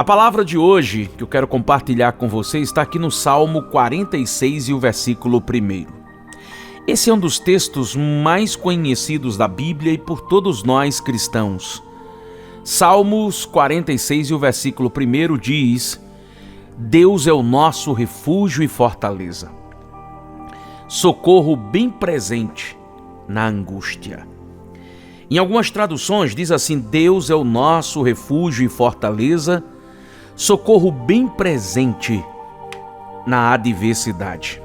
A palavra de hoje que eu quero compartilhar com você está aqui no Salmo 46 e o versículo 1. Esse é um dos textos mais conhecidos da Bíblia e por todos nós cristãos. Salmos 46 e o versículo 1 diz: Deus é o nosso refúgio e fortaleza, socorro bem presente na angústia. Em algumas traduções diz assim: Deus é o nosso refúgio e fortaleza, socorro bem presente na adversidade.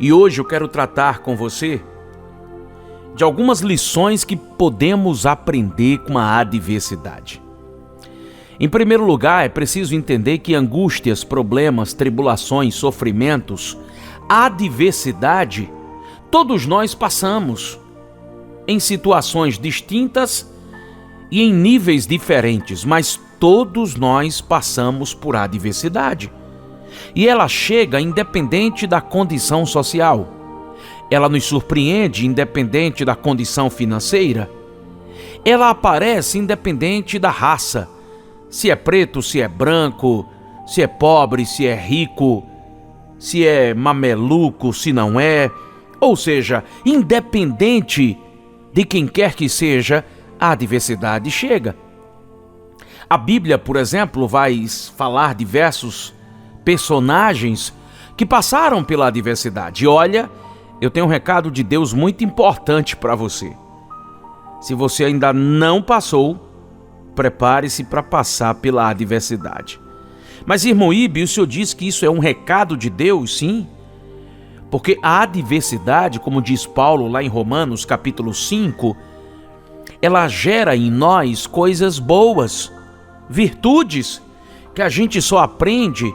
E hoje eu quero tratar com você de algumas lições que podemos aprender com a adversidade. Em primeiro lugar, é preciso entender que angústias, problemas, tribulações, sofrimentos, adversidade, todos nós passamos em situações distintas e em níveis diferentes, mas todos nós passamos por adversidade. E ela chega independente da condição social. Ela nos surpreende independente da condição financeira. Ela aparece independente da raça. Se é preto, se é branco, se é pobre, se é rico, se é mameluco, se não é. Ou seja, independente de quem quer que seja, a adversidade chega. A Bíblia, por exemplo, vai falar de diversos personagens que passaram pela adversidade. E olha, eu tenho um recado de Deus muito importante para você. Se você ainda não passou, prepare-se para passar pela adversidade. Mas, irmão Ibe, o senhor diz que isso é um recado de Deus? Sim. Porque a adversidade, como diz Paulo lá em Romanos capítulo 5, ela gera em nós coisas boas, virtudes que a gente só aprende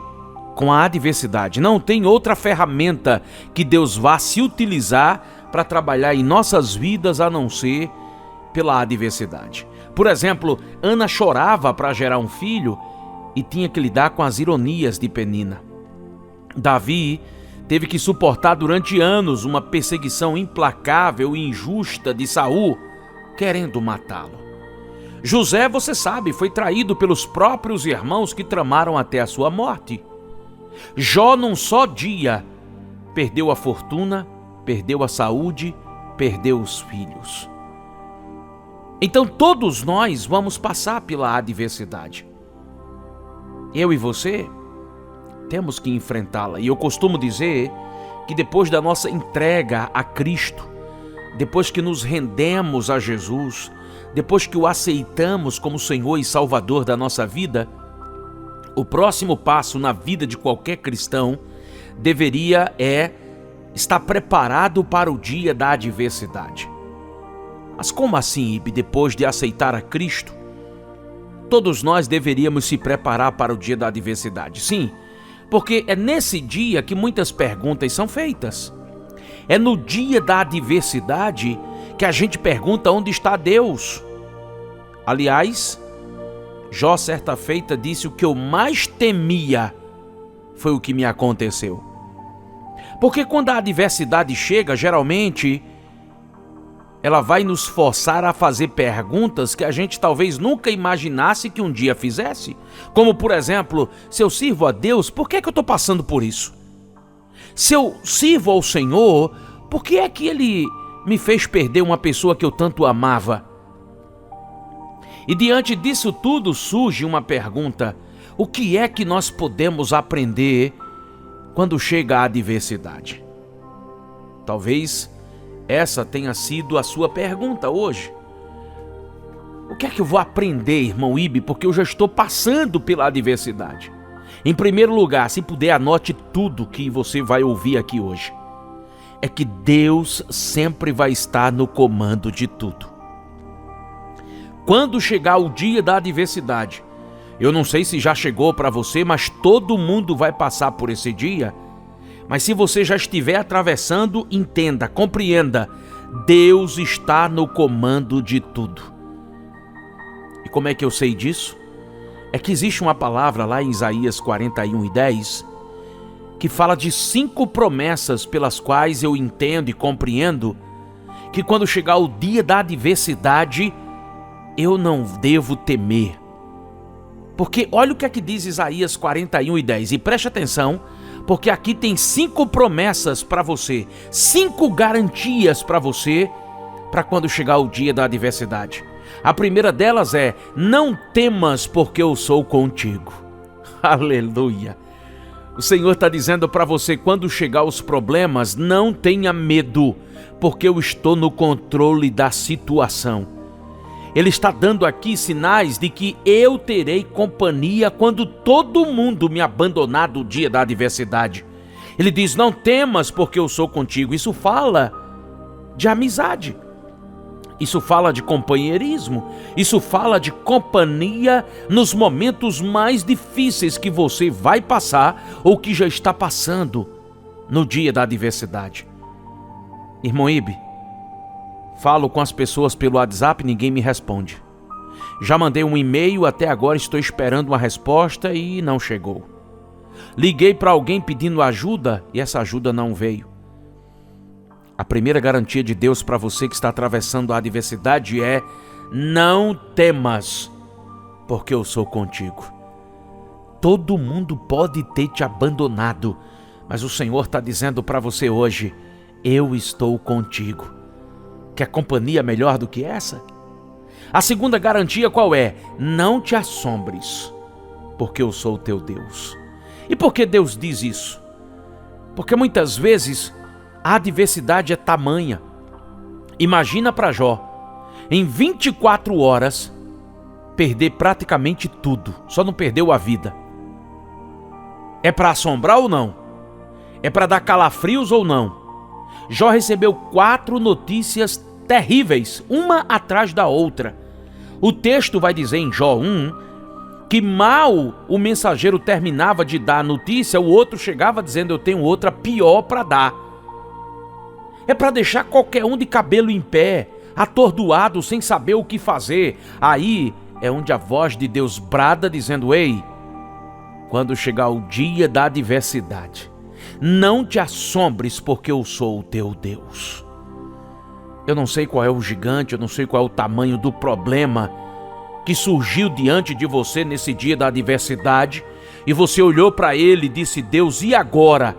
com a adversidade. Não tem outra ferramenta que Deus vá se utilizar para trabalhar em nossas vidas a não ser pela adversidade. Por exemplo, Ana chorava para gerar um filho e tinha que lidar com as ironias de Penina. Davi teve que suportar durante anos uma perseguição implacável e injusta de Saul, querendo matá-lo. José, você sabe, foi traído pelos próprios irmãos que tramaram até a sua morte. Jó, num só dia, perdeu a fortuna, perdeu a saúde, perdeu os filhos. Então todos nós vamos passar pela adversidade. Eu e você temos que enfrentá-la. E eu costumo dizer que depois da nossa entrega a Cristo, depois que nos rendemos a Jesus, depois que o aceitamos como Senhor e Salvador da nossa vida, o próximo passo na vida de qualquer cristão deveria estar preparado para o dia da adversidade. Mas como assim, Ibe, depois de aceitar a Cristo? Todos nós deveríamos se preparar para o dia da adversidade. Sim, porque é nesse dia que muitas perguntas são feitas. É no dia da adversidade que a gente pergunta onde está Deus. Aliás, Jó certa feita disse: o que eu mais temia foi o que me aconteceu. Porque quando a adversidade chega, geralmente ela vai nos forçar a fazer perguntas que a gente talvez nunca imaginasse que um dia fizesse. Como, por exemplo, se eu sirvo a Deus, por que eu estou passando por isso? Se eu sirvo ao Senhor, por que é que Ele me fez perder uma pessoa que eu tanto amava? E diante disso tudo surge uma pergunta: o que é que nós podemos aprender quando chega a adversidade? Talvez essa tenha sido a sua pergunta hoje. O que é que eu vou aprender, irmão Ibe, porque eu já estou passando pela adversidade? Em primeiro lugar, se puder, anote tudo que você vai ouvir aqui hoje. É que Deus sempre vai estar no comando de tudo. Quando chegar o dia da adversidade, eu não sei se já chegou para você, mas todo mundo vai passar por esse dia. Mas se você já estiver atravessando, entenda, compreenda, Deus está no comando de tudo. E como é que eu sei disso? É que existe uma palavra lá em Isaías 41:10 que fala de 5 promessas pelas quais eu entendo e compreendo que quando chegar o dia da adversidade, eu não devo temer. Porque olha o que é que diz Isaías 41:10. E preste atenção, porque aqui tem 5 promessas para você, 5 garantias para você, para quando chegar o dia da adversidade. A primeira delas é: não temas, porque eu sou contigo. Aleluia! O Senhor está dizendo para você, quando chegar os problemas, não tenha medo, porque eu estou no controle da situação. Ele está dando aqui sinais de que eu terei companhia quando todo mundo me abandonar do dia da adversidade. Ele diz: não temas, porque eu sou contigo. Isso fala de amizade. Isso fala de companheirismo. Isso fala de companhia nos momentos mais difíceis que você vai passar ou que já está passando no dia da adversidade. Irmão Ibe, falo com as pessoas pelo WhatsApp e ninguém me responde. Já mandei um e-mail, até agora estou esperando uma resposta e não chegou. Liguei para alguém pedindo ajuda e essa ajuda não veio. A primeira garantia de Deus para você que está atravessando a adversidade é: não temas, porque eu sou contigo. Todo mundo pode ter te abandonado, mas o Senhor está dizendo para você hoje: eu estou contigo. Quer companhia melhor do que essa? A segunda garantia qual é? Não te assombres, porque eu sou o teu Deus. E por que Deus diz isso? Porque muitas vezes a adversidade é tamanha. Imagina para Jó, em 24 horas, perder praticamente tudo, só não perdeu a vida. É para assombrar ou não? É para dar calafrios ou não? Jó recebeu 4 notícias terríveis, uma atrás da outra. O texto vai dizer em Jó 1 que mal o mensageiro terminava de dar a notícia, o outro chegava dizendo: eu tenho outra pior para dar. É para deixar qualquer um de cabelo em pé, atordoado, sem saber o que fazer. Aí é onde a voz de Deus brada dizendo: ei, quando chegar o dia da adversidade, não te assombres, porque eu sou o teu Deus. Eu não sei qual é o gigante, eu não sei qual é o tamanho do problema que surgiu diante de você nesse dia da adversidade, e você olhou para ele e disse: Deus, e agora?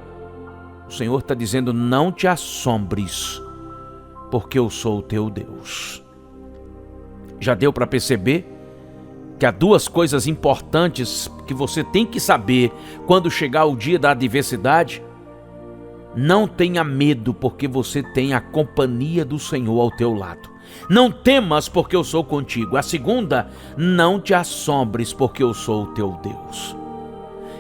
O Senhor está dizendo: não te assombres, porque eu sou o teu Deus. Já deu para perceber que há 2 coisas importantes que você tem que saber quando chegar o dia da adversidade? Não tenha medo, porque você tem a companhia do Senhor ao teu lado. Não temas, porque eu sou contigo. A segunda: não te assombres, porque eu sou o teu Deus.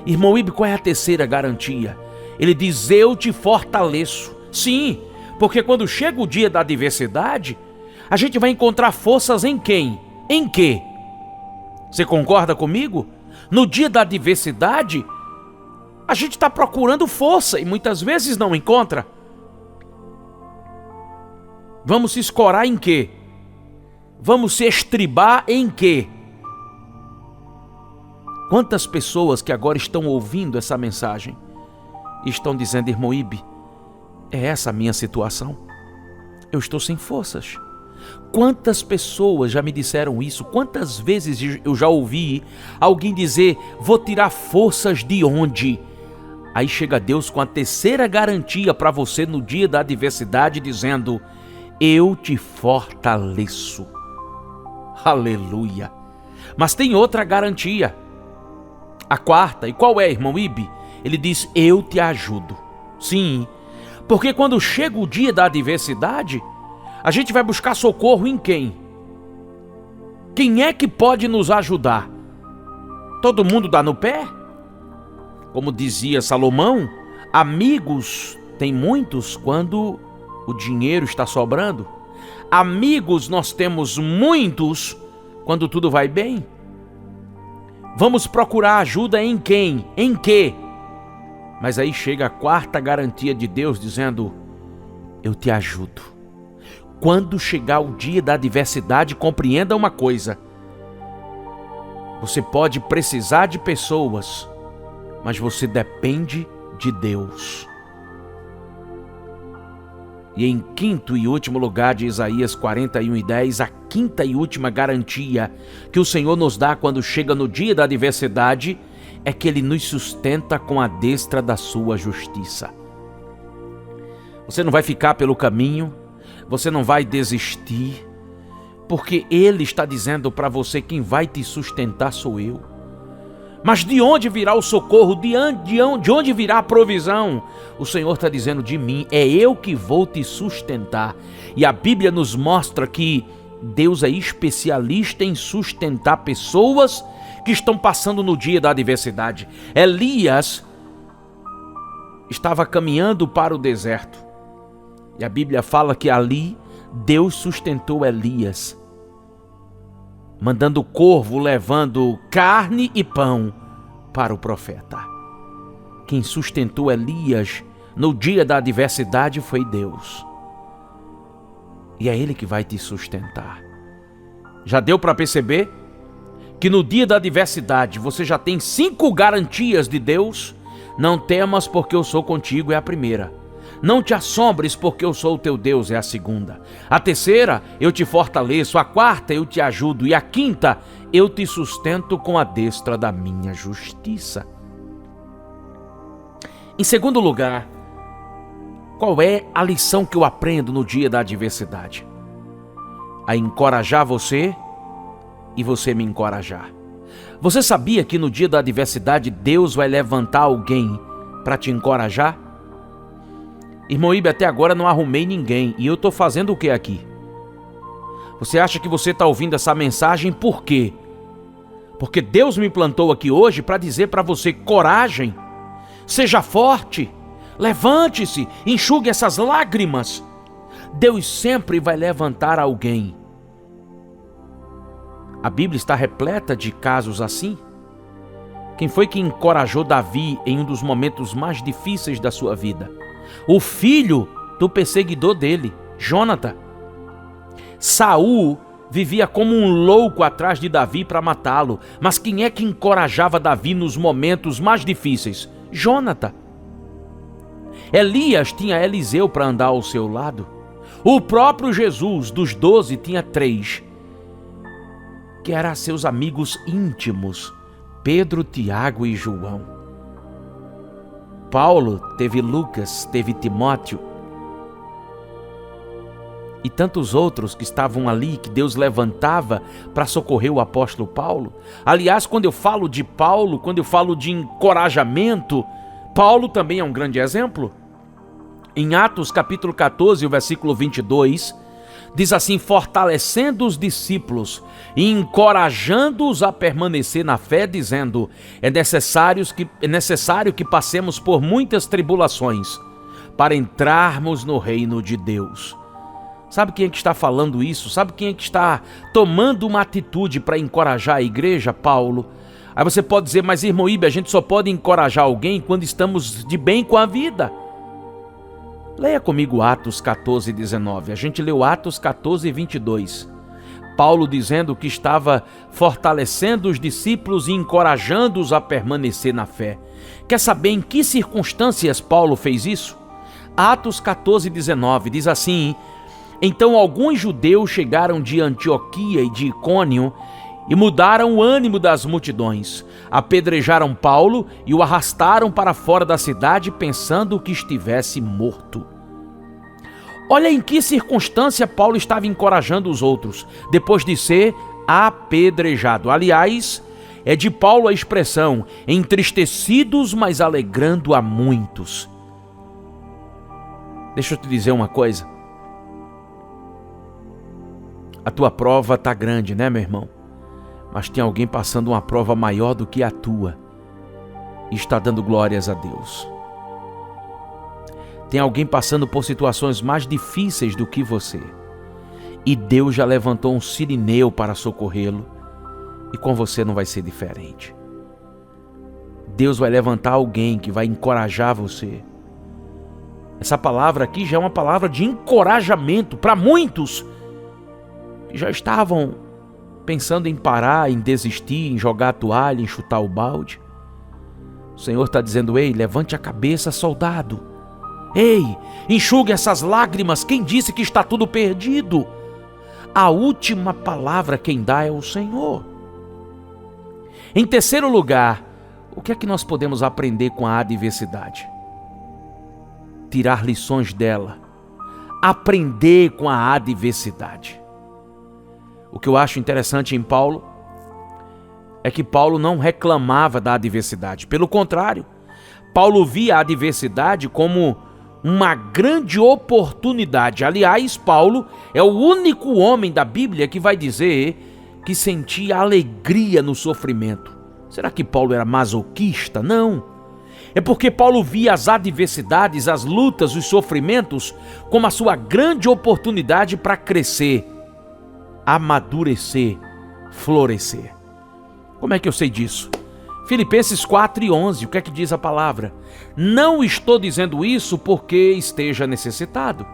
Irmão Ibe, qual é a terceira garantia? Ele diz: eu te fortaleço. Sim, porque quando chega o dia da adversidade, a gente vai encontrar forças em quem? Em quê? Você concorda comigo? No dia da adversidade, a gente está procurando força e muitas vezes não encontra. Vamos se escorar em quê? Vamos se estribar em quê? Quantas pessoas que agora estão ouvindo essa mensagem estão dizendo: irmão Ibe, é essa a minha situação? Eu estou sem forças. Quantas pessoas já me disseram isso? Quantas vezes eu já ouvi alguém dizer: vou tirar forças de onde? Aí chega Deus com a terceira garantia para você no dia da adversidade, dizendo: eu te fortaleço. Aleluia! Mas tem outra garantia, a quarta. E qual é, irmão Ibe? Ele diz: eu te ajudo. Sim, porque quando chega o dia da adversidade, a gente vai buscar socorro em quem? Quem é que pode nos ajudar? Todo mundo dá no pé? Como dizia Salomão, amigos tem muitos quando o dinheiro está sobrando. Amigos nós temos muitos quando tudo vai bem. Vamos procurar ajuda em quem? Em quê? Mas aí chega a quarta garantia de Deus dizendo: eu te ajudo. Quando chegar o dia da adversidade, compreenda uma coisa: você pode precisar de pessoas, mas você depende de Deus. E em quinto e último lugar, de Isaías 41:10, a quinta e última garantia que o Senhor nos dá quando chega no dia da adversidade é que Ele nos sustenta com a destra da sua justiça. Você não vai ficar pelo caminho, você não vai desistir, porque Ele está dizendo para você: quem vai te sustentar sou eu. Mas de onde virá o socorro? De onde virá a provisão? O Senhor está dizendo: de mim, é eu que vou te sustentar. E a Bíblia nos mostra que Deus é especialista em sustentar pessoas que estão passando no dia da adversidade. Elias estava caminhando para o deserto. E a Bíblia fala que ali Deus sustentou Elias, mandando o corvo levando carne e pão para o profeta. Quem sustentou Elias no dia da adversidade foi Deus. E é Ele que vai te sustentar. Já deu para perceber que no dia da adversidade você já tem 5 garantias de Deus? Não temas, porque eu sou contigo, é a primeira. Não te assombres, porque eu sou o teu Deus, é a segunda. A terceira, eu te fortaleço. A quarta, eu te ajudo. E a quinta, eu te sustento com a destra da minha justiça. Em segundo lugar, qual é a lição que eu aprendo no dia da adversidade? A encorajar você e você me encorajar. Você sabia que no dia da adversidade Deus vai levantar alguém para te encorajar? Irmão Ibe, até agora não arrumei ninguém. E eu estou fazendo o que aqui? Você acha que você está ouvindo essa mensagem por quê? Porque Deus me plantou aqui hoje para dizer para você: coragem, seja forte, levante-se, enxugue essas lágrimas. Deus sempre vai levantar alguém. A Bíblia está repleta de casos assim. Quem foi que encorajou Davi em um dos momentos mais difíceis da sua vida? O filho do perseguidor dele, Jônatan. Saul vivia como um louco atrás de Davi para matá-lo. Mas quem é que encorajava Davi nos momentos mais difíceis? Jônatan. Elias tinha Eliseu para andar ao seu lado. O próprio Jesus, dos 12, tinha 3, que eram seus amigos íntimos: Pedro, Tiago e João. Paulo teve Lucas, teve Timóteo e tantos outros que estavam ali, que Deus levantava para socorrer o apóstolo Paulo. Aliás, quando eu falo de Paulo, quando eu falo de encorajamento, Paulo também é um grande exemplo. Em Atos capítulo 14, o versículo 22, diz assim: fortalecendo os discípulos e encorajando-os a permanecer na fé, dizendo: é necessário que passemos por muitas tribulações para entrarmos no reino de Deus. Sabe quem é que está falando isso? Sabe quem é que está tomando uma atitude para encorajar a igreja? Paulo. Aí você pode dizer: mas irmão Ibe, a gente só pode encorajar alguém quando estamos de bem com a vida. Leia comigo Atos 14, 19. A gente leu Atos 14, 22. Paulo dizendo que estava fortalecendo os discípulos e encorajando-os a permanecer na fé. Quer saber em que circunstâncias Paulo fez isso? Atos 14, 19 diz assim: então alguns judeus chegaram de Antioquia e de Icônio e mudaram o ânimo das multidões. Apedrejaram Paulo e o arrastaram para fora da cidade, pensando que estivesse morto. Olha em que circunstância Paulo estava encorajando os outros, depois de ser apedrejado. Aliás, é de Paulo a expressão: entristecidos, mas alegrando a muitos. Deixa eu te dizer uma coisa. A tua prova está grande, né, meu irmão? Mas tem alguém passando uma prova maior do que a tua e está dando glórias a Deus. Tem alguém passando por situações mais difíceis do que você e Deus já levantou um sirineu para socorrê-lo, e com você não vai ser diferente. Deus vai levantar alguém que vai encorajar você. Essa palavra aqui já é uma palavra de encorajamento para muitos que já estavam pensando em parar, em desistir, em jogar a toalha, em chutar o balde. O Senhor está dizendo: ei, levante a cabeça, soldado. Ei, enxugue essas lágrimas. Quem disse que está tudo perdido? A última palavra quem dá é o Senhor. Em terceiro lugar, o que é que nós podemos aprender com a adversidade? Tirar lições dela. Aprender com a adversidade. O que eu acho interessante em Paulo é que Paulo não reclamava da adversidade. Pelo contrário, Paulo via a adversidade como uma grande oportunidade. Aliás, Paulo é o único homem da Bíblia que vai dizer que sentia alegria no sofrimento. Será que Paulo era masoquista? Não. É porque Paulo via as adversidades, as lutas, os sofrimentos como a sua grande oportunidade para crescer, amadurecer, florescer. Como é que eu sei disso? Filipenses 4:11, o que é que diz a palavra? Não estou dizendo isso porque esteja necessitado,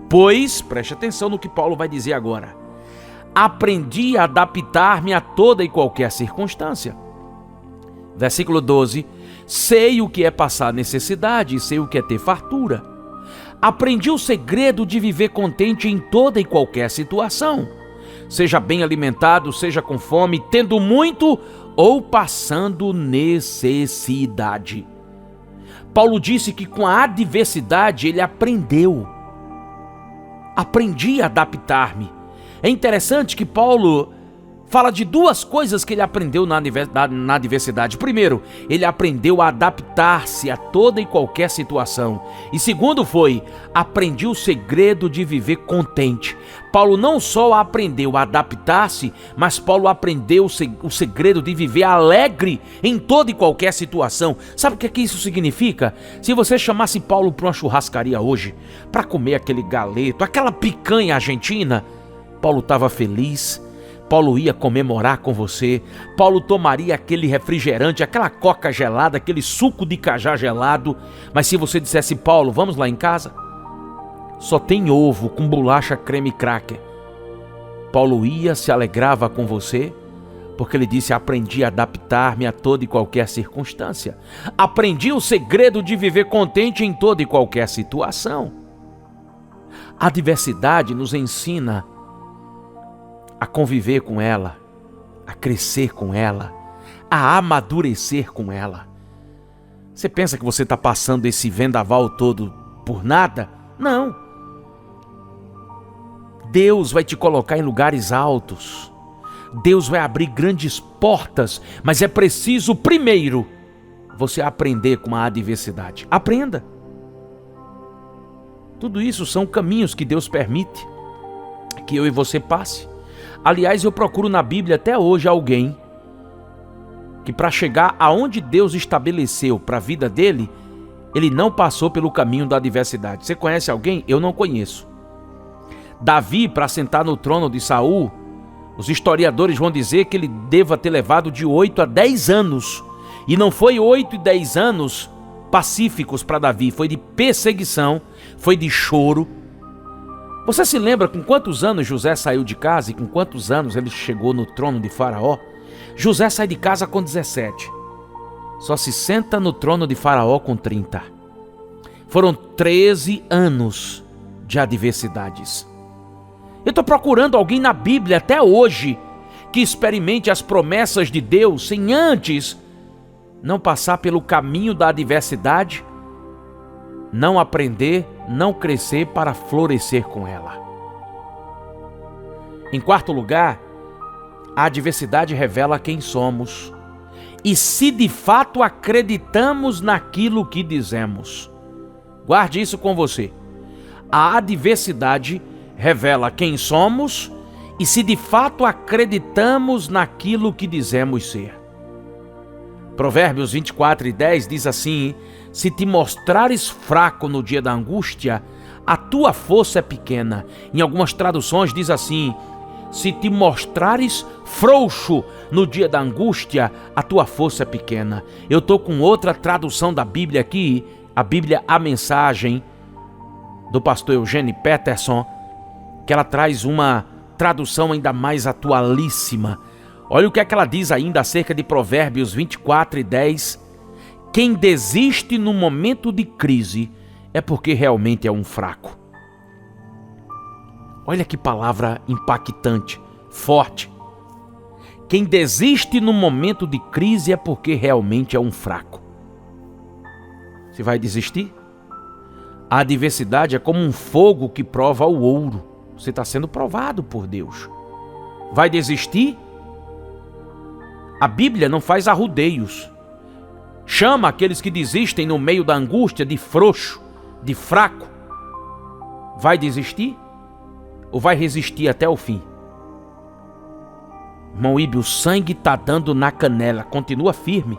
pois, preste atenção no que Paulo vai dizer agora, aprendi a adaptar-me a toda e qualquer circunstância. Versículo 12, sei o que é passar necessidade e sei o que é ter fartura. Aprendi o segredo de viver contente em toda e qualquer situação, seja bem alimentado, seja com fome, tendo muito ou passando necessidade. Paulo disse que com a adversidade ele aprendeu. Aprendi a adaptar-me. É interessante que Paulo fala de duas coisas que ele aprendeu na adversidade. Primeiro, ele aprendeu a adaptar-se a toda e qualquer situação. E segundo foi, aprendi o segredo de viver contente. Paulo não só aprendeu a adaptar-se, mas Paulo aprendeu o segredo de viver alegre em toda e qualquer situação. Sabe o que isso significa? Se você chamasse Paulo para uma churrascaria hoje, para comer aquele galeto, aquela picanha argentina, Paulo estava feliz. Paulo ia comemorar com você, Paulo tomaria aquele refrigerante, aquela coca gelada, aquele suco de cajá gelado, mas se você dissesse, Paulo, vamos lá em casa? Só tem ovo com bolacha, creme e cracker. Paulo ia, se alegrava com você, porque ele disse, aprendi a adaptar-me a toda e qualquer circunstância. Aprendi o segredo de viver contente em toda e qualquer situação. A adversidade nos ensina a conviver com ela, a crescer com ela, a amadurecer com ela. Você pensa que você está passando esse vendaval todo por nada? Não. Deus vai te colocar em lugares altos. Deus vai abrir grandes portas, mas é preciso primeiro você aprender com a adversidade. Aprenda. Tudo isso são caminhos que Deus permite que eu e você passe. Aliás, eu procuro na Bíblia até hoje alguém que para chegar aonde Deus estabeleceu para a vida dele, ele não passou pelo caminho da adversidade. Você conhece alguém? Eu não conheço. Davi, para sentar no trono de Saul, os historiadores vão dizer que ele deva ter levado de 8 a 10 anos. E não foi 8 e 10 anos pacíficos para Davi, foi de perseguição, foi de choro. Você se lembra com quantos anos José saiu de casa e com quantos anos ele chegou no trono de Faraó? José sai de casa com 17. Só se senta no trono de Faraó com 30. Foram 13 anos de adversidades. Eu estou procurando alguém na Bíblia até hoje que experimente as promessas de Deus sem antes não passar pelo caminho da adversidade, não aprender, não crescer para florescer com ela. Em quarto lugar, a adversidade revela quem somos e se de fato acreditamos naquilo que dizemos. Guarde isso com você. A adversidade revela quem somos e se de fato acreditamos naquilo que dizemos ser. Provérbios 24:10 diz assim: se te mostrares fraco no dia da angústia, a tua força é pequena. Em algumas traduções diz assim: se te mostrares frouxo no dia da angústia, a tua força é pequena. Eu estou com outra tradução da Bíblia aqui, a Bíblia A Mensagem, do pastor Eugênio Peterson, que ela traz uma tradução ainda mais atualíssima. Olha o que é que ela diz ainda acerca de Provérbios 24:10. Quem desiste no momento de crise é porque realmente é um fraco. Olha que palavra impactante, forte. Quem desiste no momento de crise é porque realmente é um fraco. Você vai desistir? A adversidade é como um fogo que prova o ouro. Você está sendo provado por Deus. Vai desistir? A Bíblia não faz arrudeios. Chama aqueles que desistem no meio da angústia de frouxo, de fraco. Vai desistir? Ou vai resistir até o fim? Irmão Ibe, o sangue está dando na canela, continua firme.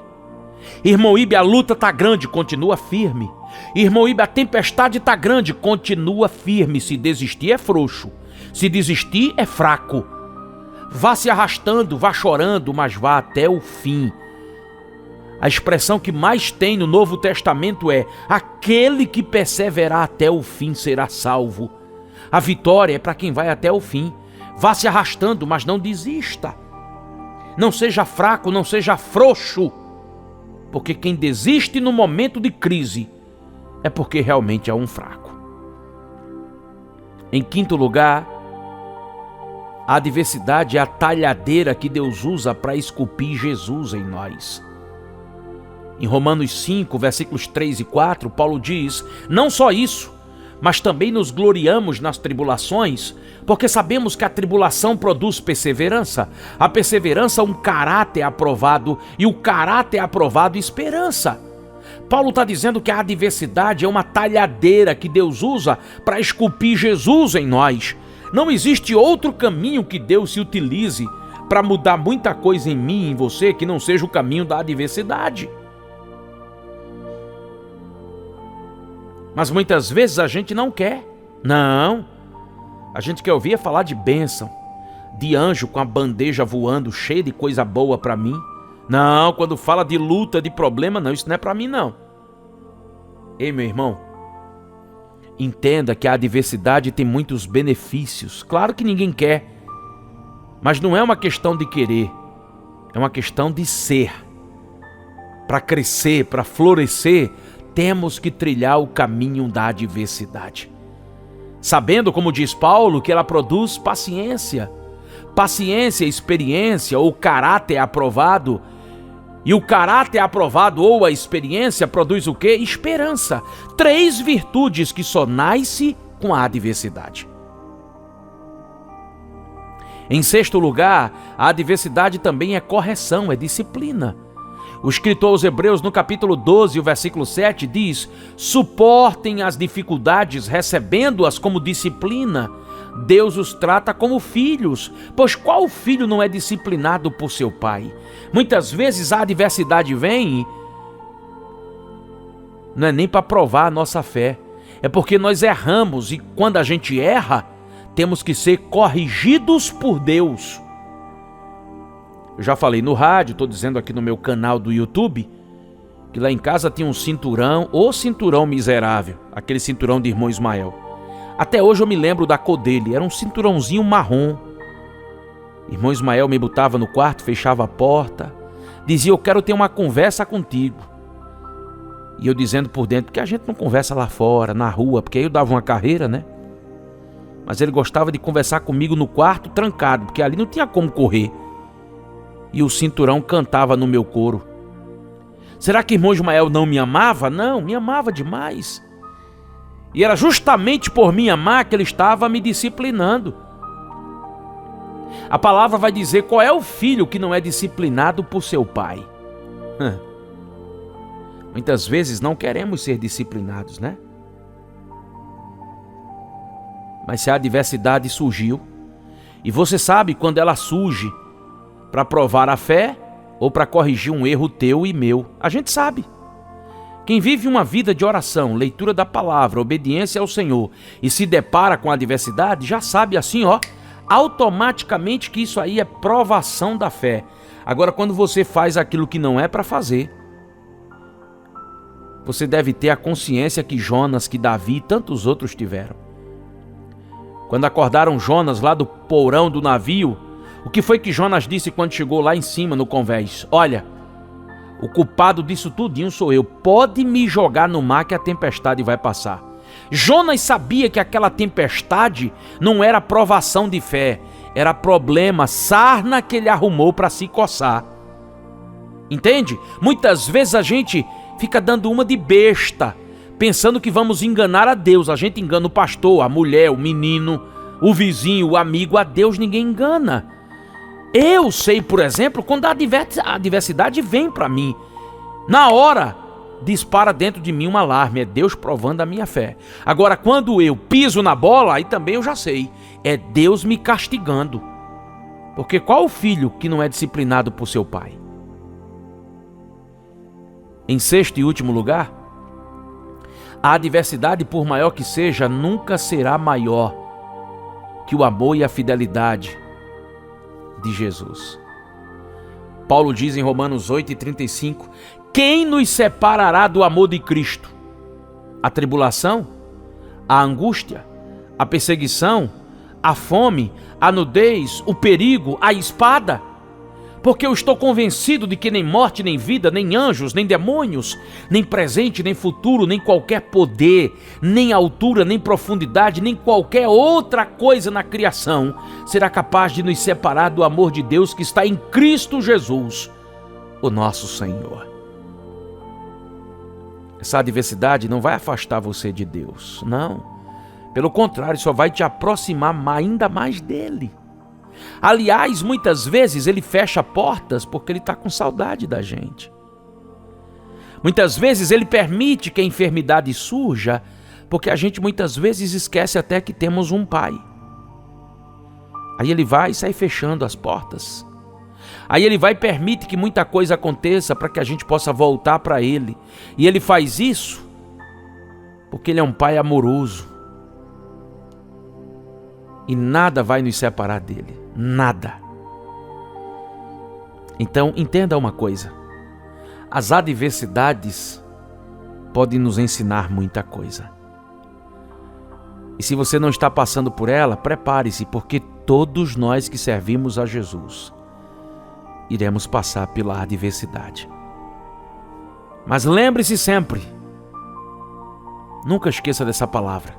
Irmão Ibe, a luta está grande, continua firme. Irmão Ibe, a tempestade está grande, continua firme. Se desistir é frouxo, se desistir é fraco. Vá se arrastando, vá chorando, mas vá até o fim. A expressão que mais tem no Novo Testamento é: aquele que perseverar até o fim será salvo. A vitória é para quem vai até o fim. Vá se arrastando, mas não desista. Não seja fraco, não seja frouxo. Porque quem desiste no momento de crise é porque realmente é um fraco. Em quinto lugar, a adversidade é a talhadeira que Deus usa para esculpir Jesus em nós. Em Romanos 5, versículos 3 e 4, Paulo diz: não só isso, mas também nos gloriamos nas tribulações, porque sabemos que a tribulação produz perseverança, a perseverança um caráter aprovado, e o caráter aprovado esperança. Paulo está dizendo que a adversidade é uma talhadeira que Deus usa para esculpir Jesus em nós. Não existe outro caminho que Deus se utilize para mudar muita coisa em mim e em você que não seja o caminho da adversidade. Mas muitas vezes a gente não quer. Não. A gente quer ouvir falar de bênção, de anjo com a bandeja voando, cheia de coisa boa para mim. Não, quando fala de luta, de problema, não, isso não é para mim não. Ei, meu irmão, entenda que a adversidade tem muitos benefícios. Claro que ninguém quer, mas não é uma questão de querer, é uma questão de ser. Para crescer, para florescer, temos que trilhar o caminho da adversidade. Sabendo, como diz Paulo, que ela produz paciência. Paciência, experiência ou caráter aprovado. E o caráter aprovado ou a experiência produz o quê? Esperança. 3 virtudes que só nascem com a adversidade. Em sexto lugar, a adversidade também é correção, é disciplina. O escritor aos Hebreus, no capítulo 12, o versículo 7, diz: suportem as dificuldades, recebendo-as como disciplina. Deus os trata como filhos, pois qual filho não é disciplinado por seu pai? Muitas vezes a adversidade vem, não é nem para provar a nossa fé, é porque nós erramos, e quando a gente erra, temos que ser corrigidos por Deus. Eu já falei no rádio, estou dizendo aqui no meu canal do YouTube, que lá em casa tinha um cinturão, o cinturão miserável, aquele cinturão de irmão Ismael. Até hoje eu me lembro da cor dele, era um cinturãozinho marrom. Irmão Ismael me botava no quarto, fechava a porta, dizia: eu quero ter uma conversa contigo. E eu dizendo por dentro, porque a gente não conversa lá fora, na rua, porque aí eu dava uma carreira, né? Mas ele gostava de conversar comigo no quarto trancado, porque ali não tinha como correr. E o cinturão cantava no meu coro. Será que irmão Ismael não me amava? Não, me amava demais. E era justamente por me amar que ele estava me disciplinando. A palavra vai dizer qual é o filho que não é disciplinado por seu pai. Muitas vezes não queremos ser disciplinados, né? Mas se a adversidade surgiu, e você sabe quando ela surge, para provar a fé ou para corrigir um erro teu e meu, a gente sabe. Quem vive uma vida de oração, leitura da palavra, obediência ao Senhor e se depara com a adversidade, já sabe assim, automaticamente que isso aí é provação da fé. Agora, quando você faz aquilo que não é para fazer, você deve ter a consciência que Jonas, que Davi e tantos outros tiveram. Quando acordaram Jonas lá do porão do navio, o que foi que Jonas disse quando chegou lá em cima no convés? Olha, o culpado disso tudinho sou eu. Pode me jogar no mar que a tempestade vai passar. Jonas sabia que aquela tempestade não era provação de fé, era problema, sarna que ele arrumou para se coçar. Entende? Muitas vezes a gente fica dando uma de besta, pensando que vamos enganar a Deus. A gente engana o pastor, a mulher, o menino, o vizinho, o amigo. A Deus ninguém engana. Eu sei, por exemplo, quando a adversidade vem para mim, na hora dispara dentro de mim um alarme, é Deus provando a minha fé. Agora, quando eu piso na bola, aí também eu já sei, é Deus me castigando. Porque qual o filho que não é disciplinado por seu pai? Em sexto e último lugar, a adversidade, por maior que seja, nunca será maior que o amor e a fidelidade de Jesus. Paulo diz em Romanos 8:35, quem nos separará do amor de Cristo? A tribulação? A angústia? A perseguição? A fome? A nudez? O perigo? A espada? Porque eu estou convencido de que nem morte, nem vida, nem anjos, nem demônios, nem presente, nem futuro, nem qualquer poder, nem altura, nem profundidade, nem qualquer outra coisa na criação será capaz de nos separar do amor de Deus que está em Cristo Jesus, o nosso Senhor. Essa adversidade não vai afastar você de Deus, não. Pelo contrário, só vai te aproximar ainda mais dele. Aliás, muitas vezes ele fecha portas porque ele está com saudade da gente. Muitas vezes ele permite que a enfermidade surja porque a gente muitas vezes esquece até que temos um pai. Aí ele vai e sai fechando as portas. Aí ele vai e permite que muita coisa aconteça para que a gente possa voltar para ele. E ele faz isso porque ele é um pai amoroso. E nada vai nos separar dele. Nada. Então, entenda uma coisa. As adversidades podem nos ensinar muita coisa. E se você não está passando por ela, prepare-se, porque todos nós que servimos a Jesus iremos passar pela adversidade. Mas lembre-se sempre, nunca esqueça dessa palavra.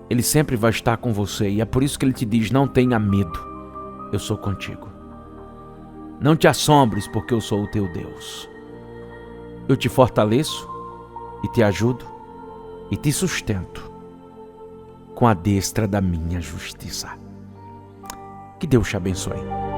Ele sempre vai estar com você e é por isso que ele te diz, não tenha medo, eu sou contigo. Não te assombres, porque eu sou o teu Deus. Eu te fortaleço e te ajudo e te sustento com a destra da minha justiça. Que Deus te abençoe.